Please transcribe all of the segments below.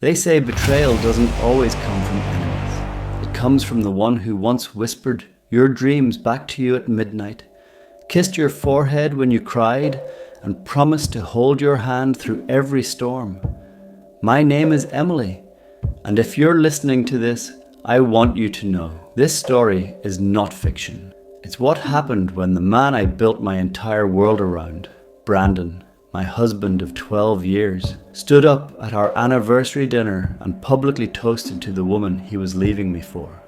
They say betrayal doesn't always come from enemies. It comes from the one who once whispered your dreams back to you at midnight, kissed your forehead when you cried, and promised to hold your hand through every storm. My name is Emily, and if you're listening to this, I want you to know this story is not fiction. It's what happened when the man I built my entire world around, Brandon, my husband of 12 years, stood up at our anniversary dinner and publicly toasted to the woman he was leaving me for.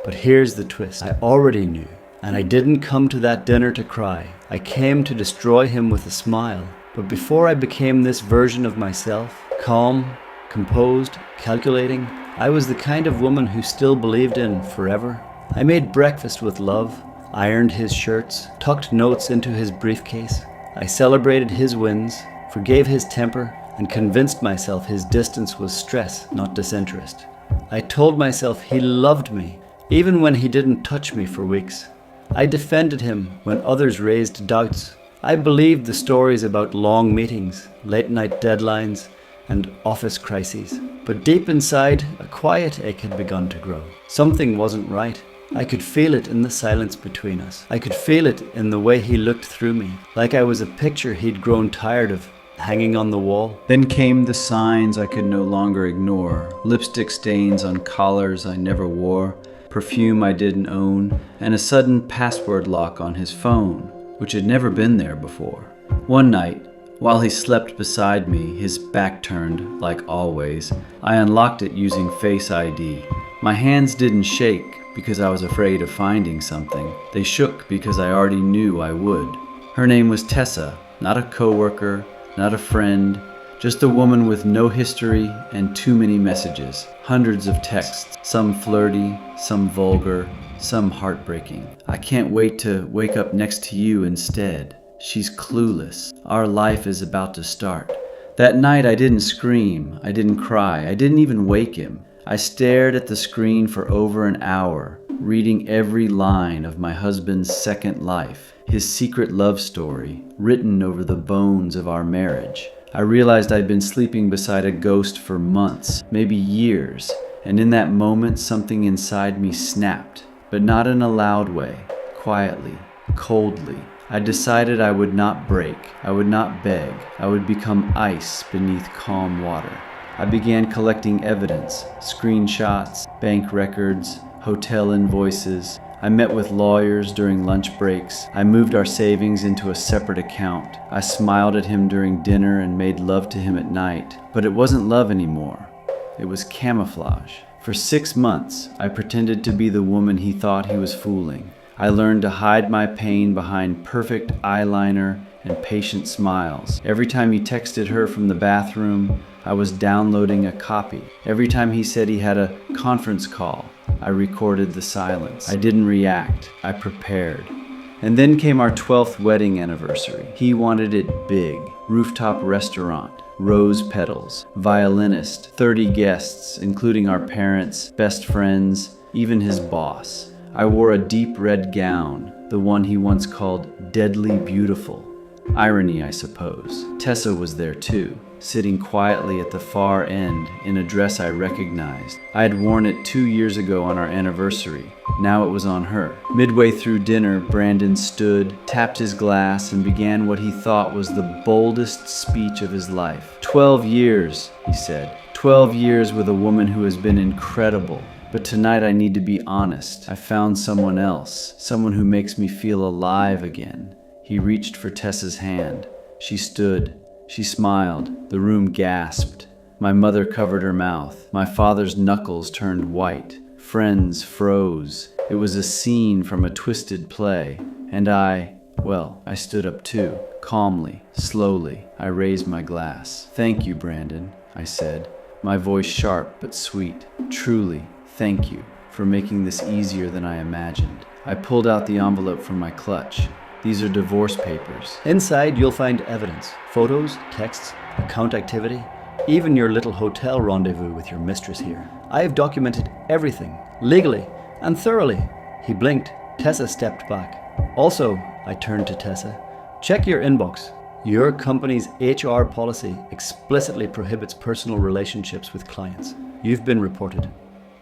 But here's the twist. I already knew, and I didn't come to that dinner to cry. I came to destroy him with a smile. But before I became this version of myself, calm, composed, calculating, I was the kind of woman who still believed in forever. I made breakfast with love, ironed his shirts, tucked notes into his briefcase. I celebrated his wins, forgave his temper, and convinced myself his distance was stress, not disinterest. I told myself he loved me, even when he didn't touch me for weeks. I defended him when others raised doubts. I believed the stories about long meetings, late-night deadlines, and office crises. But deep inside, a quiet ache had begun to grow. Something wasn't right. I could feel it in the silence between us. I could feel it in the way he looked through me, like I was a picture he'd grown tired of, hanging on the wall. Then came the signs I could no longer ignore. Lipstick stains on collars I never wore, perfume I didn't own, and a sudden password lock on his phone, which had never been there before. One night, while he slept beside me, his back turned, like always, I unlocked it using Face ID. My hands didn't shake because I was afraid of finding something. They shook because I already knew I would. Her name was Tessa, not a coworker, not a friend, just a woman with no history and too many messages. Hundreds of texts, some flirty, some vulgar, some heartbreaking. I can't wait to wake up next to you instead. She's clueless. Our life is about to start. That night I didn't scream, I didn't cry, I didn't even wake him. I stared at the screen for over an hour, reading every line of my husband's second life, his secret love story, written over the bones of our marriage. I realized I'd been sleeping beside a ghost for months, maybe years, and in that moment something inside me snapped, but not in a loud way, quietly, coldly. I decided I would not break, I would not beg, I would become ice beneath calm water. I began collecting evidence, screenshots, bank records, hotel invoices. I met with lawyers during lunch breaks. I moved our savings into a separate account. I smiled at him during dinner and made love to him at night. But it wasn't love anymore. It was camouflage. For 6 months, I pretended to be the woman he thought he was fooling. I learned to hide my pain behind perfect eyeliner and patient smiles. Every time he texted her from the bathroom, I was downloading a copy. Every time he said he had a conference call, I recorded the silence. I didn't react. I prepared. And then came our 12th wedding anniversary. He wanted it big. Rooftop restaurant, rose petals, violinist, 30 guests, including our parents, best friends, even his boss. I wore a deep red gown, the one he once called deadly beautiful. Irony, I suppose. Tessa was there too, sitting quietly at the far end in a dress I recognized. I had worn it 2 years ago on our anniversary. Now it was on her. Midway through dinner, Brandon stood, tapped his glass, and began what he thought was the boldest speech of his life. 12 years, he said. 12 years with a woman who has been incredible. But tonight I need to be honest. I found someone else, someone who makes me feel alive again. He reached for Tessa's hand. She stood. She smiled. The room gasped. My mother covered her mouth. My father's knuckles turned white. Friends froze. It was a scene from a twisted play. And I stood up too. Calmly, slowly, I raised my glass. Thank you, Brandon, I said, my voice sharp but sweet. Truly, thank you for making this easier than I imagined. I pulled out the envelope from my clutch. These are divorce papers. Inside, you'll find evidence, photos, texts, account activity, even your little hotel rendezvous with your mistress here. I have documented everything, legally and thoroughly. He blinked. Tessa stepped back. Also, I turned to Tessa. Check your inbox. Your company's HR policy explicitly prohibits personal relationships with clients. You've been reported.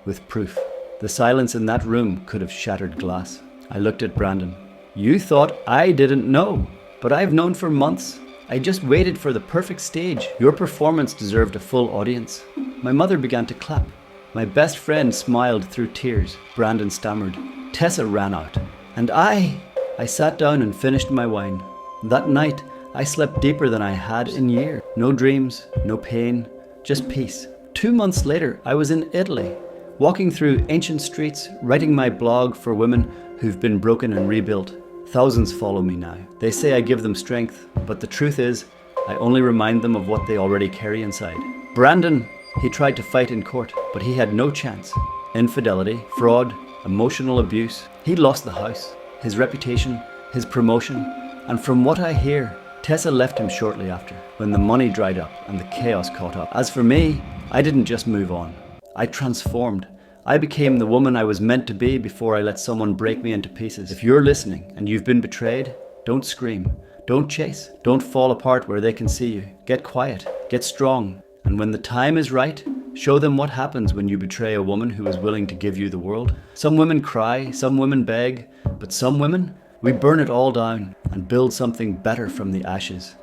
With proof. The silence in that room could have shattered glass. I looked at Brandon. You thought I didn't know, but I've known for months. I just waited for the perfect stage. Your performance deserved a full audience. My mother began to clap. My best friend smiled through tears. Brandon stammered. Tessa ran out. And I sat down and finished my wine. That night, I slept deeper than I had in years. No dreams, no pain, just peace. 2 months later, I was in Italy, walking through ancient streets, writing my blog for women who've been broken and rebuilt. Thousands follow me now. They say I give them strength, but the truth is, I only remind them of what they already carry inside. Brandon, he tried to fight in court, but he had no chance. Infidelity, fraud, emotional abuse. He lost the house, his reputation, his promotion, and from what I hear, Tessa left him shortly after, when the money dried up and the chaos caught up. As for me, I didn't just move on. I transformed. I became the woman I was meant to be before I let someone break me into pieces. If you're listening and you've been betrayed, don't scream. Don't chase. Don't fall apart where they can see you. Get quiet. Get strong. And when the time is right, show them what happens when you betray a woman who is willing to give you the world. Some women cry, some women beg, but some women, we burn it all down and build something better from the ashes.